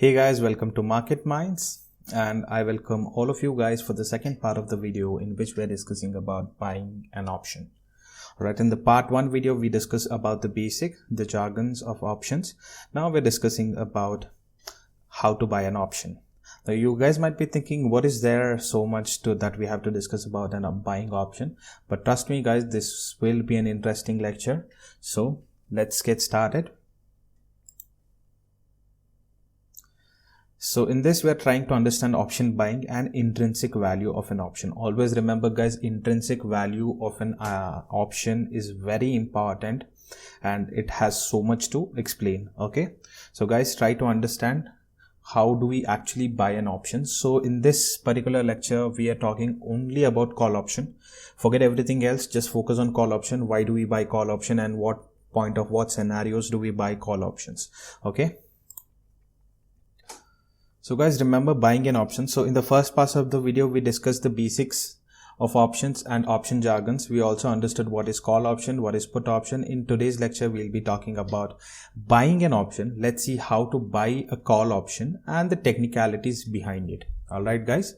Hey guys, welcome to Market Minds, and I welcome all of you guys for the second part of the video in which we are discussing about buying an option. Alright, in the part 1 video we discussed about the jargons of options. Now we're discussing about how to buy an option. Now you guys might be thinking, what is there so much to that we have to discuss about a buying option? But trust me guys, this will be an interesting lecture. So let's get started. So in this we are trying to understand option buying and intrinsic value of an option. Always remember guys, intrinsic value of an option is very important and it has so much to explain. Okay, so guys, try to understand how do we actually buy an option. So in this particular lecture we are talking only about call option. Forget everything else, just focus on call option. Why do we buy call option and what scenarios do we buy call options? Okay, so guys, remember buying an option. So in the first part of the video we discussed the basics of options and option jargons. We also understood what is call option, what is put option. In today's lecture we'll be talking about buying an option. Let's see how to buy a call option and the technicalities behind it. Alright guys,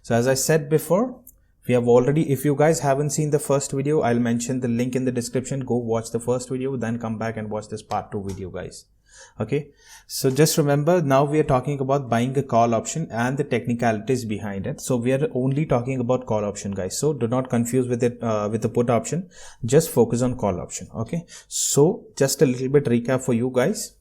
so as I said before, we have already, if you guys haven't seen the first video, I'll mention the link in the description. Go watch the first video, then come back and watch this part 2 video guys. Okay, so just remember, now we are talking about buying a call option and the technicalities behind it. So we are only talking about call option guys, so do not confuse with it with the put option. Just focus on call option. Okay, so just a little bit recap for you guys.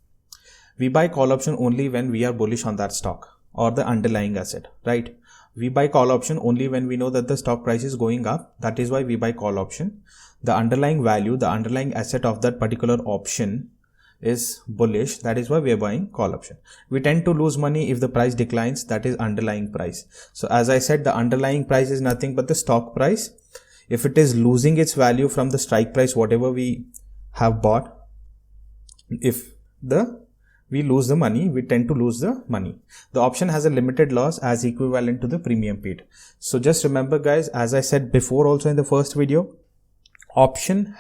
We buy call option only when we are bullish on that stock or the underlying asset, right? We buy call option only when we know that the stock price is going up. That is why we buy call option. The underlying value, the underlying asset of that particular option is bullish. That is why we are buying call option. We tend to lose money if the price declines. That is underlying price. So as I said, the underlying price is nothing but the stock price. If it is losing its value from the strike price, whatever we have bought, if we lose the money, we tend to lose the money. The option has a limited loss as equivalent to the premium paid. So just remember guys, as I said before also in the first video, option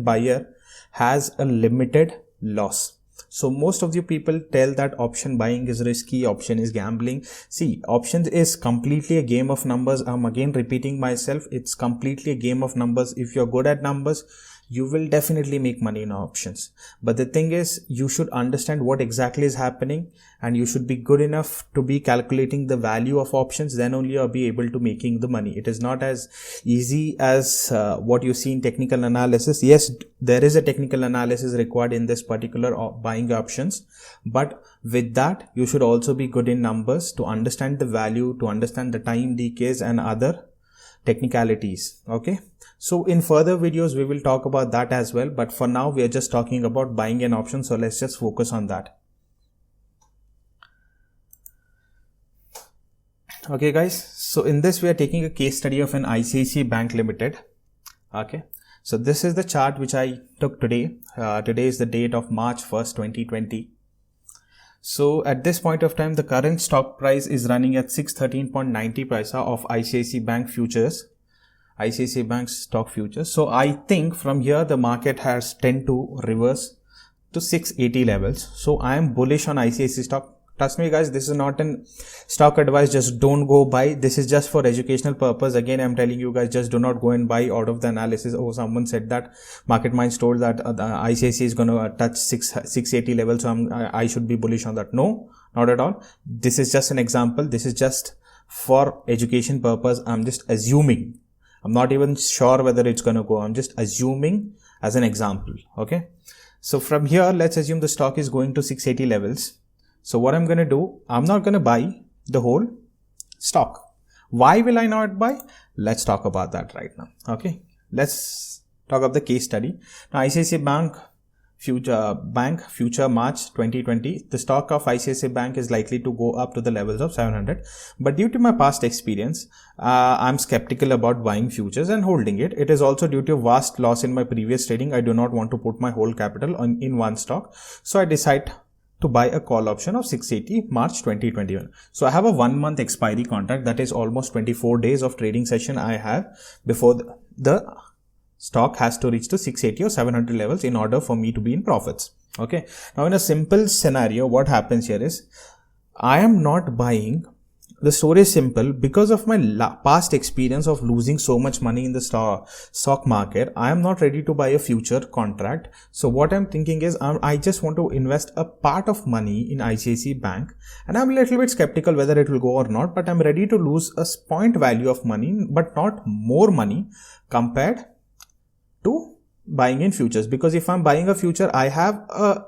buyer has a limited loss. So most of you people tell that option buying is risky, option is gambling. See, options is completely a game of numbers. I'm again repeating myself, it's completely a game of numbers. If you're good at numbers, you will definitely make money in options. But the thing is, you should understand what exactly is happening and you should be good enough to be calculating the value of options. Then only you'll be able to making the money. It is not as easy as what you see in technical analysis. Yes, there is a technical analysis required in this particular buying options. But with that, you should also be good in numbers to understand the value, to understand the time decays and other technicalities. Okay, so in further videos we will talk about that as well, but for now we are just talking about buying an option, so let's just focus on that. Okay guys, so in this we are taking a case study of an ICICI Bank Limited. Okay, so this is the chart which I took today. Today is the date of March 1st 2020. So at this point of time, the current stock price is running at 613.90 paisa of ICICI Bank futures, ICICI Bank stock futures. So I think from here the market has tend to reverse to 680 levels. So I am bullish on ICICI stock. Trust me guys, this is not an stock advice. Just don't go buy. This is just for educational purpose. Again, I'm telling you guys, just do not go and buy out of the analysis. Oh, someone said that Market Minds told that ICICI is going to touch 680 levels. So I should be bullish on that. No, not at all. This is just an example. This is just for education purpose. I'm just assuming. I'm not even sure whether it's going to go. I'm just assuming as an example. Okay. So from here, let's assume the stock is going to 680 levels. So what I'm going to do, I'm not going to buy the whole stock. Why will I not buy? Let's talk about that right now. Okay, let's talk about the case study. Now ICICI Bank future March 2020, the stock of ICICI Bank is likely to go up to the levels of 700. But due to my past experience, I'm skeptical about buying futures and holding it. It is also due to vast loss in my previous trading. I do not want to put my whole capital in one stock. So I decide to buy a call option of 680 March 2021. So I have a 1 month expiry contract, that is almost 24 days of trading session I have before the stock has to reach to 680 or 700 levels in order for me to be in profits. Okay. Now in a simple scenario, what happens here is I am not buying. The story is simple. Because of my past experience of losing so much money in the stock market, I am not ready to buy a future contract. So what I'm thinking is I just want to invest a part of money in ICICI Bank, and I'm a little bit skeptical whether it will go or not, but I'm ready to lose a point value of money, but not more money compared to buying in futures. Because if I'm buying a future, I have a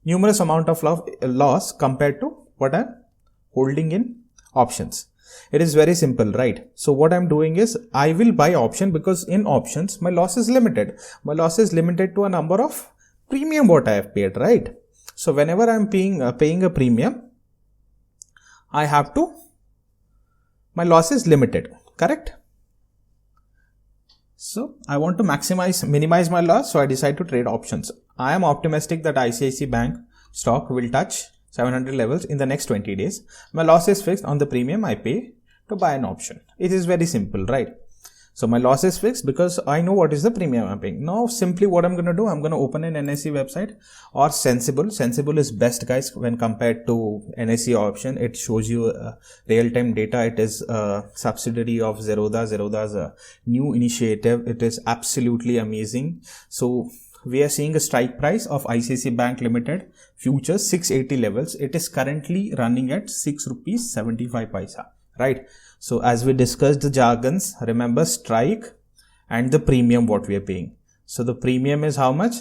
numerous amount of loss compared to what I'm holding in options. It is very simple, right? So what I'm doing is I will buy option, because in options my loss is limited. My loss is limited to a number of premium what I have paid, right? So whenever I'm paying a premium, I have to, my loss is limited, correct? So I want to minimize my loss, so I decide to trade options. I am optimistic that ICICI Bank stock will touch 700 levels in the next 20 days. My loss is fixed on the premium I pay to buy an option. It is very simple, right? So my loss is fixed because I know what is the premium I'm paying. Now simply what I'm going to do, I'm going to open an NSE website or Sensible. Sensible is best, guys, when compared to NSE option. It shows you real-time data. It is a subsidiary of Zerodha. Zerodha is a new initiative. It is absolutely amazing. So we are seeing a strike price of ICICI Bank Limited futures 680 levels. It is currently running at 6 rupees 75 paisa, right? So as we discussed the jargons, remember strike and the premium what we are paying. So the premium is how much?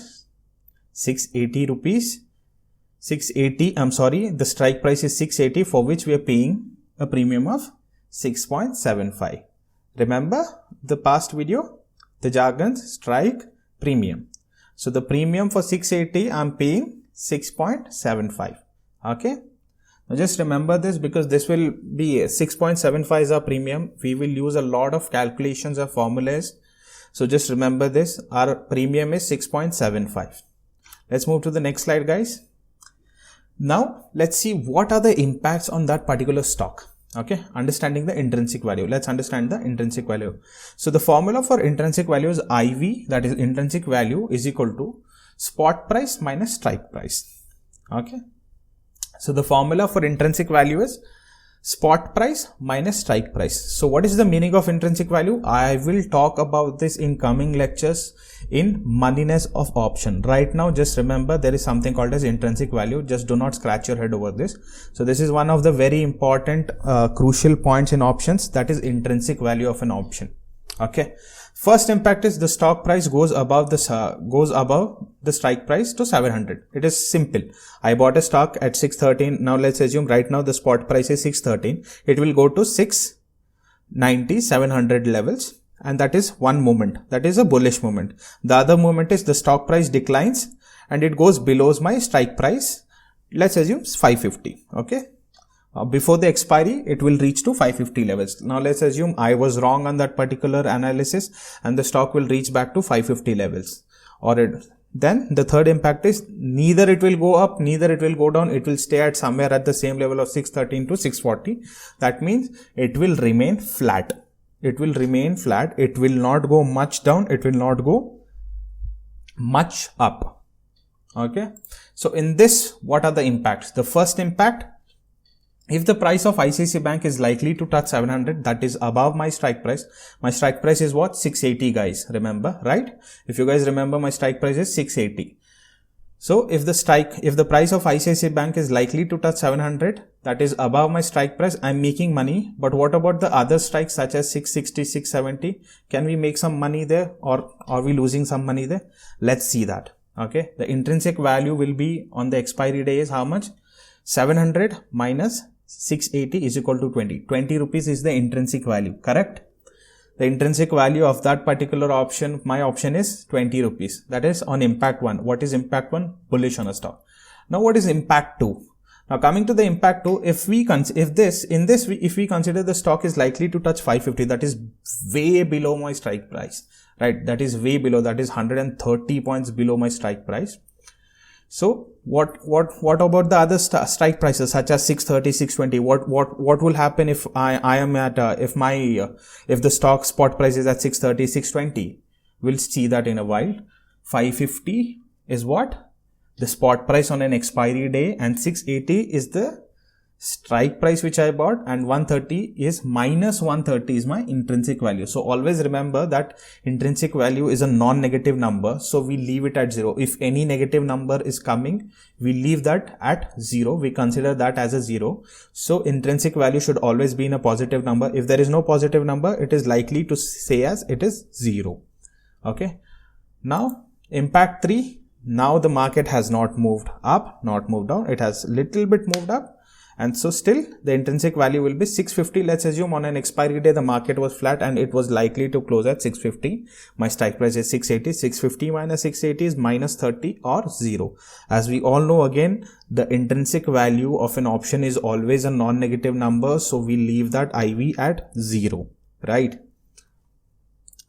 680 rupees. 680, I'm sorry, the strike price is 680, for which we are paying a premium of 6.75. Remember the past video? The jargons, strike, premium. So the premium for 680, I'm paying 6.75. Okay. Now just remember this, because this will be 6.75 is our premium. We will use a lot of calculations or formulas. So just remember this. Our premium is 6.75. Let's move to the next slide, guys. Now let's see what are the impacts on that particular stock. Okay, understanding the intrinsic value. Let's understand the intrinsic value. So the formula for intrinsic value is IV, that is intrinsic value, is equal to spot price minus strike price. Okay. So the formula for intrinsic value is spot price minus strike price. So what is the meaning of intrinsic value? I will talk about this in coming lectures in moneyness of option. Right now, just remember there is something called as intrinsic value. Just do not scratch your head over this. So this is one of the very important crucial points in options, that is intrinsic value of an option. Okay. First impact is the stock price goes above the strike price to 700. It is simple. I bought a stock at 613. Now let's assume right now the spot price is 613. It will go to 690, 700 levels. And that is one moment. That is a bullish moment. The other moment is the stock price declines and it goes below my strike price. Let's assume 550. Okay. Before the expiry, it will reach to 550 levels. Now let's assume I was wrong on that particular analysis and the stock will reach back to 550 levels. Then the third impact is neither it will go up, neither it will go down. It will stay at somewhere at the same level of 613 to 640. That means it will remain flat. It will remain flat. It will not go much down. It will not go much up. Okay. So in this, what are the impacts? The first impact, if the price of ICICI Bank is likely to touch 700, that is above my strike price. My strike price is what? 680, guys. Remember, right? If you guys remember, my strike price is 680. So if the price of ICICI Bank is likely to touch 700, that is above my strike price, I'm making money. But what about the other strikes such as 660, 670? Can we make some money there, or are we losing some money there? Let's see that. Okay. The intrinsic value will be on the expiry day is how much? 700 minus 680 is equal to 20. 20 rupees is the intrinsic value, correct? The intrinsic value of that particular option, my option is 20 rupees. That is on impact 1. What is impact 1? Bullish on a stock. Now what is impact 2? Now coming to the impact 2, if we consider the stock is likely to touch 550, that is way below my strike price, right? That is way below, that is 130 points below my strike price. So what about the other strike prices such as 630, 620? What will happen if I am at if the stock spot price is at 630, 620? We'll see that in a while. 550 is what? The spot price on an expiry day, and 680 is the strike price which I bought, and 130 is minus 130 is my intrinsic value. So always remember that intrinsic value is a non-negative number, so we leave it at 0. If any negative number is coming, we leave that at 0. We consider that as a 0. So intrinsic value should always be in a positive number. If there is no positive number, it is likely to say as it is 0. Okay. Now impact 3. Now the market has not moved up, not moved down. It has little bit moved up. And so still the intrinsic value will be 650. Let's assume on an expiry day the market was flat and it was likely to close at 650. My strike price is 680. 650 minus 680 is minus 30 or 0. As we all know, again, the intrinsic value of an option is always a non-negative number. So we leave that IV at 0, right?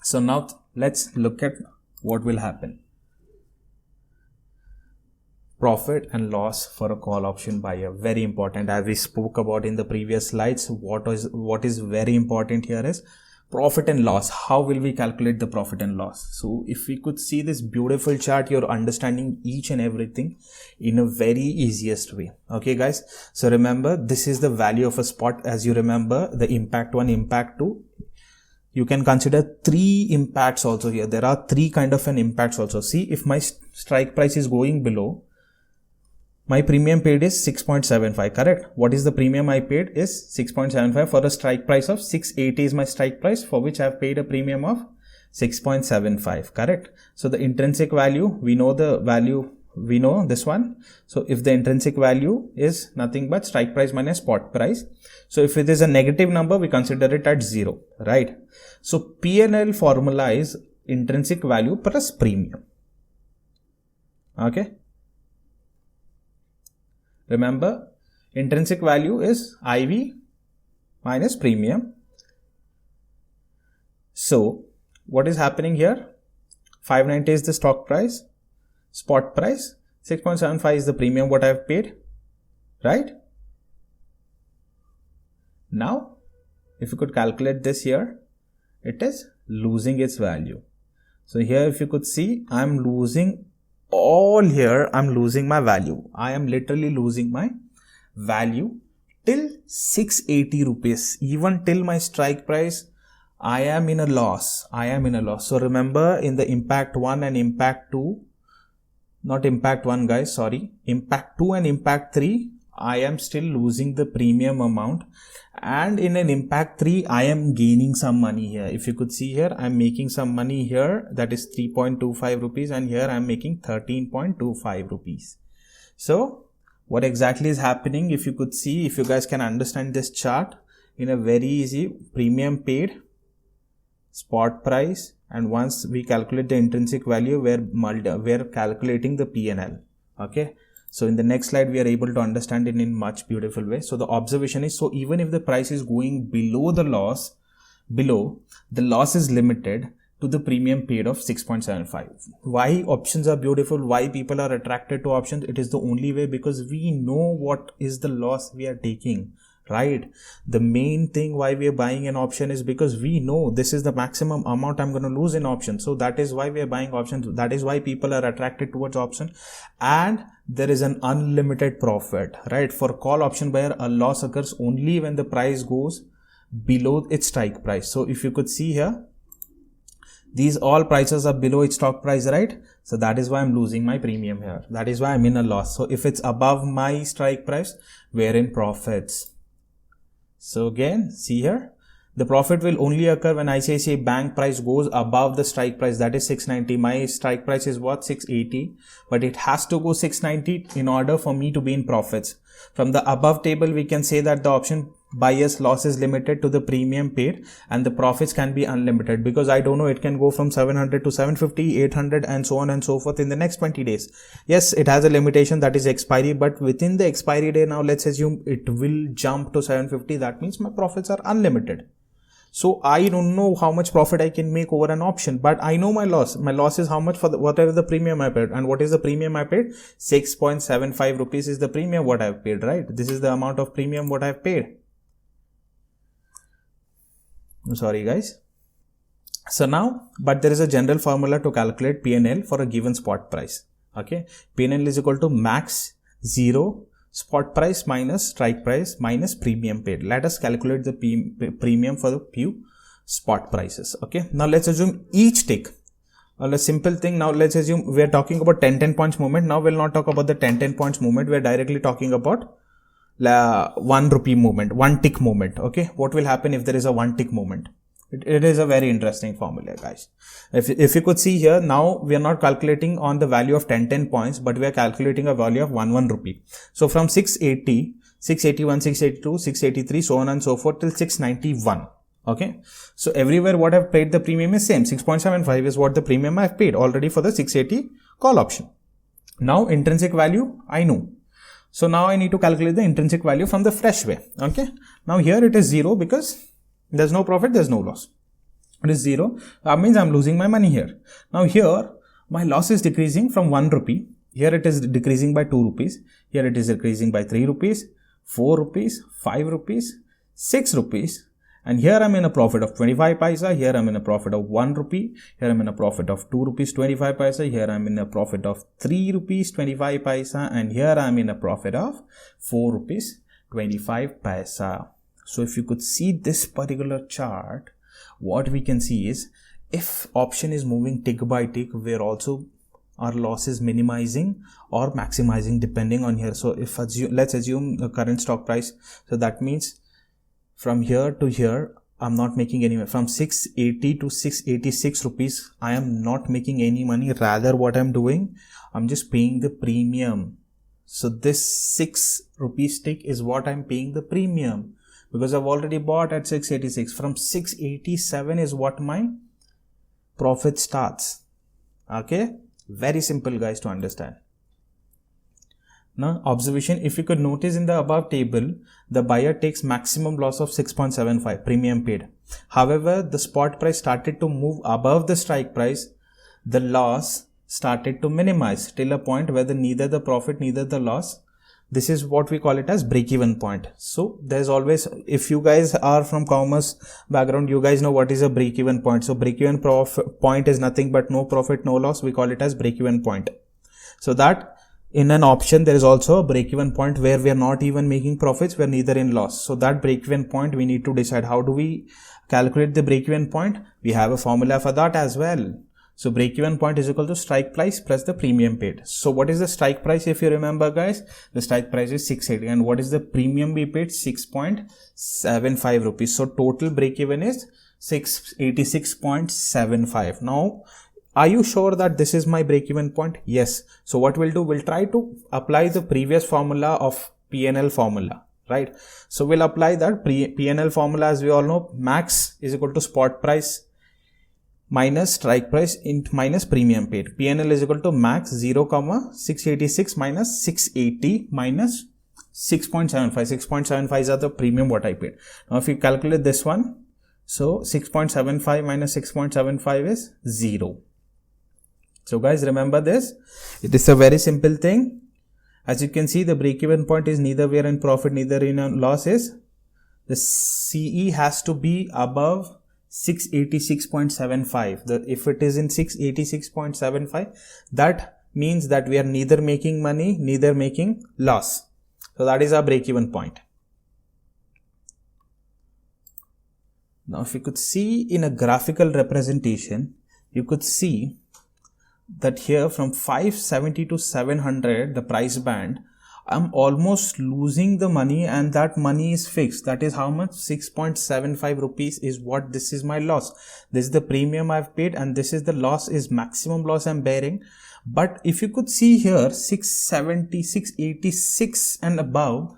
So now let's look at what will happen. Profit and loss for a call option buyer, very important. As we spoke about in the previous slides, what is very important here is profit and loss. How will we calculate the profit and loss? So if we could see this beautiful chart, you're understanding each and everything in a very easiest way. Okay guys, so remember, this is the value of a spot. As you remember, the impact 1, impact 2, you can consider 3 impacts also here. There are 3 kind of an impacts also. See, if my strike price is going below, my premium paid is 6.75, correct? What is the premium I paid is 6.75 for a strike price of 680 is my strike price, for which I have paid a premium of 6.75, correct? So the intrinsic value, we know the value, we know this one. So if the intrinsic value is nothing but strike price minus spot price. So if it is a negative number, we consider it at 0, right? So P&L formula is intrinsic value plus premium. Okay. Remember, intrinsic value is IV minus premium. So what is happening here? 590 is the stock price, spot price, 6.75 is the premium what I have paid, right? Now, if you could calculate this here, it is losing its value. So here if you could see, I am losing all here, I'm losing my value. I am literally losing my value till 680 rupees. Even till my strike price, I am in a loss. I am in a loss. So remember, in the impact 1 and impact 2, not impact 1 guys, sorry, impact 2 and impact 3, I am still losing the premium amount. And in an impact 3, I am gaining some money here. If you could see here, I am making some money here, that is 3.25 rupees, and here I am making 13.25 rupees. So what exactly is happening? If you could see, if you guys can understand this chart in a very easy, premium paid, spot price, and once we calculate the intrinsic value, we're calculating the P&L. Okay. So in the next slide, we are able to understand it in much beautiful way. So the observation is, so even if the price is going below the loss, the loss is limited to the premium paid of 6.75. Why options are beautiful? Why people are attracted to options? It is the only way, because we know what is the loss we are taking, right? The main thing why we are buying an option is because we know this is the maximum amount I'm going to lose in option. So that is why we are buying options. That is why people are attracted towards option. And there is an unlimited profit, right? For call option buyer, a loss occurs only when the price goes below its strike price. So if you could see here, these all prices are below its stock price, right? So that is why I'm losing my premium here. That is why I'm in a loss. So if it's above my strike price, we're in profits. So again, see here, the profit will only occur when ICICI Bank price goes above the strike price, that is 690. My strike price is what? 680, but it has to go 690 in order for me to be in profits. From the above table, we can say that the option buyer's loss is limited to the premium paid and the profits can be unlimited, because I don't know, it can go from 700 to 750, 800 and so on and so forth in the next 20 days. Yes, it has a limitation, that is expiry, but within the expiry day, now let's assume it will jump to 750. That means my profits are unlimited. So I don't know how much profit I can make over an option, but I know my loss. My loss is how much for whatever the premium I paid. And what is the premium I paid? 6.75 rupees is the premium what I've paid, right? This is the amount of premium what I've paid. I'm sorry guys. So now, but there is a general formula to calculate P&L for a given spot price. Okay, P&L is equal to max 0 spot price minus strike price minus premium paid. Let us calculate the premium for the few spot prices. Okay, now let's assume each tick. A simple thing. Now let's assume we are talking about 10 points movement. Now we'll not talk about the 10 points movement. We are directly talking about 1 rupee movement, 1 tick movement. Okay, what will happen if there is a 1 tick movement? It is a very interesting formula, guys. If you could see here, now we are not calculating on the value of 10 points, but we are calculating a value of 1 rupee. So from 680, 681, 682, 683, so on and so forth till 691. Okay. So everywhere what I've paid the premium is same. 6.75 is what the premium I've paid already for the 680 call option. Now intrinsic value I know. So now I need to calculate the intrinsic value from the fresh way. Okay. Now here it is 0 because there's no profit, there's no loss. It is 0. That means I'm losing my money here. Now here, my loss is decreasing from 1 rupee. Here it is decreasing by 2 rupees. Here it is decreasing by 3 rupees, 4 rupees, 5 rupees, 6 rupees. And here I'm in a profit of 25 paisa. Here I'm in a profit of 1 rupee. Here I'm in a profit of 2 rupees 25 paisa. Here I'm in a profit of 3 rupees 25 paisa. And here I'm in a profit of 4 rupees 25 paisa. So if you could see this particular chart, what we can see is if option is moving tick by tick, we're also our loss is minimizing or maximizing depending on here. So if let's assume the current stock price. So that means from here to here, I'm not making any money. From 680 to 686 rupees, I am not making any money. Rather what I'm doing, I'm just paying the premium. So this 6 rupees tick is what I'm paying the premium. Because I've already bought at 686. From 687 is what my profit starts. Okay. Very simple, guys, to understand. Now, observation, if you could notice in the above table, the buyer takes maximum loss of 6.75 premium paid. However, the spot price started to move above the strike price. The loss started to minimize till a point where neither the profit, neither the loss. This is what we call it as break-even point. So there's always, if you guys are from commerce background, you guys know what is a break-even point. So break-even point is nothing but no profit, no loss. We call it as break-even point. So that in an option, there is also a break-even point where we are not even making profits. We're neither in loss. So that break-even point, we need to decide how do we calculate the break-even point. We have a formula for that as well. So break-even point is equal to strike price plus the premium paid. So what is the strike price? If you remember, guys, the strike price is 680. And what is the premium we paid? 6.75 rupees. So total break-even is 686.75. Now, are you sure that this is my break-even point? Yes. So what we'll do, we'll try to apply the previous formula of P&L formula, right? So we'll apply that P&L formula. As we all know, max is equal to spot price minus strike price minus premium paid. P&L is equal to max 0, 686 minus 680 minus 6.75. 6.75 are the premium what I paid. Now if you calculate this one, so 6.75 minus 6.75 is 0. So guys, remember this. It is a very simple thing. As you can see, the break-even point is neither we are in profit, neither in a loss. Is the CE has to be above 686.75. If it is in 686.75, that means that we are neither making money, neither making loss. So that is our break-even point. Now, if you could see in a graphical representation, you could see that here from 570 to 700, the price band, I'm almost losing the money, and that money is fixed. That is how much? 6.75 rupees is what this is my loss. This is the premium I've paid, and this is the loss, is maximum loss I'm bearing. But if you could see here, 670, 686 and above,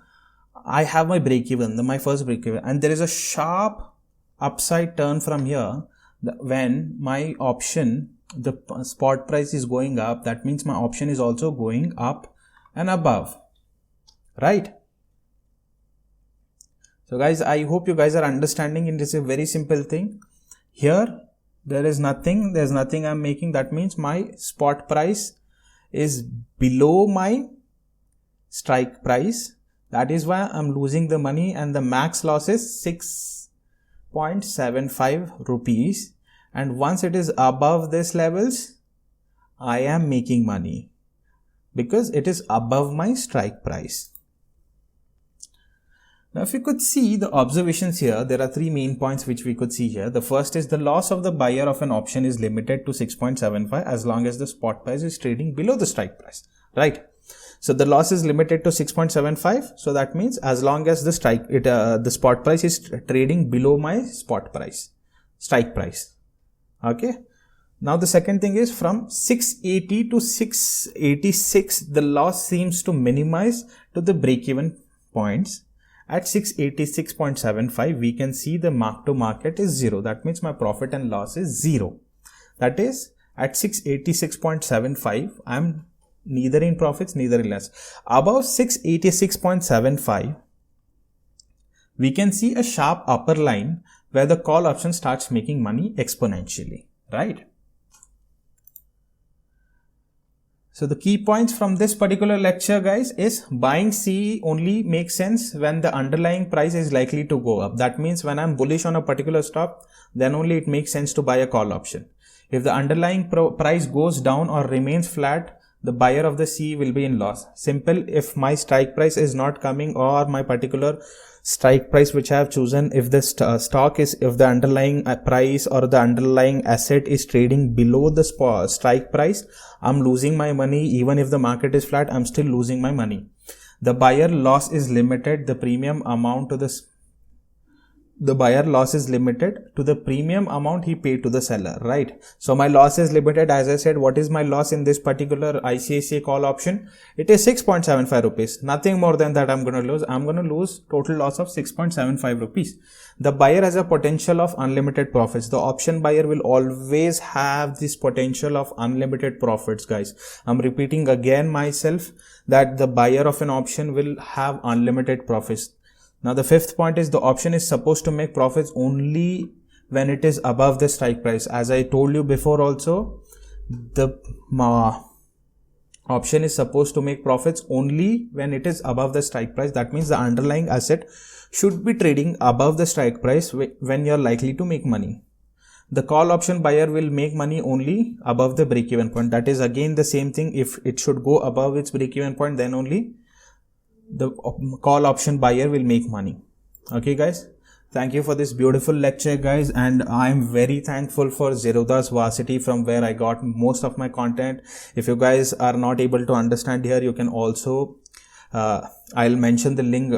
I have my break even, my first break even, and there is a sharp upside turn from here when my option, the spot price is going up. That means my option is also going up and above. Right? So guys, I hope you guys are understanding. It is a very simple thing. Here, there's nothing I'm making. That means my spot price is below my strike price. That is why I'm losing the money, and the max loss is 6.75 rupees. and once it is above this levels, I am making money because it is above my strike price. Now, if you could see the observations here, there are three main points which we could see here. The first is the loss of the buyer of an option is limited to 6.75 as long as the spot price is trading below the strike price, right? So the loss is limited to 6.75. So that means as long as the spot price is trading below my strike price. Okay. Now the second thing is from 680 to 686, the loss seems to minimize to the break-even points. At 686.75, we can see the mark to market is 0. That means my profit and loss is 0. That is at 686.75, I'm neither in profits, neither in loss. Above 686.75, we can see a sharp upper line where the call option starts making money exponentially, right? So the key points from this particular lecture, guys, is buying C only makes sense when the underlying price is likely to go up. That means when I'm bullish on a particular stock, then only it makes sense to buy a call option. If the underlying price goes down or remains flat, the buyer of the C will be in loss. Simple. If my strike price is not coming, or my particular strike price which I have chosen, if the if the underlying price or the underlying asset is trading below the strike price, I'm losing my money. Even if the market is flat, I'm still losing my money. The buyer loss is limited. The premium amount to the buyer loss is limited to the premium amount he paid to the seller, right? So my loss is limited. As I said, what is my loss in this particular ICICI call option? It is 6.75 rupees. Nothing more than that I'm going to lose. I'm going to lose total loss of 6.75 rupees. The buyer has a potential of unlimited profits. The option buyer will always have this potential of unlimited profits, guys. I'm repeating again myself that the buyer of an option will have unlimited profits. Now the fifth point is the option is supposed to make profits only when it is above the strike price. As I told you before also, the option is supposed to make profits only when it is above the strike price. That means the underlying asset should be trading above the strike price when you're likely to make money. The call option buyer will make money only above the break-even point. That is again the same thing. If it should go above its break-even point, then only the call option buyer will make money. Okay, guys. Thank you for this beautiful lecture, guys, and I'm very thankful for Zerodha's Varsity, from where I got most of my content. If you guys are not able to understand here, you can also I'll mention the link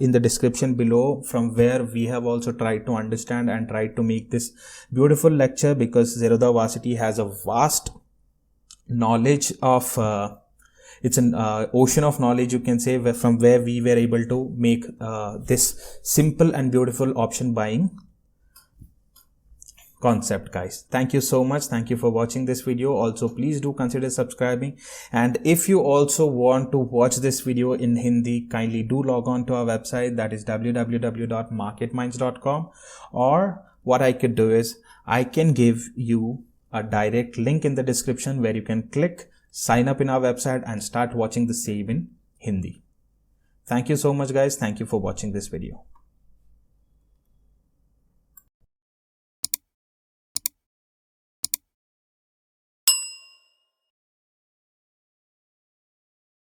in the description below, from where we have also tried to understand and tried to make this beautiful lecture, because Zerodha Varsity has a vast knowledge of it's an ocean of knowledge, you can say, from where we were able to make this simple and beautiful option buying concept, guys. Thank you so much. Thank you for watching this video. Also, please do consider subscribing. And if you also want to watch this video in Hindi, kindly do log on to our website, that is www.marketminds.com. Or what I could do is I can give you a direct link in the description where you can click, sign up in our website and start watching the same in Hindi. Thank you so much, guys. Thank you for watching this video.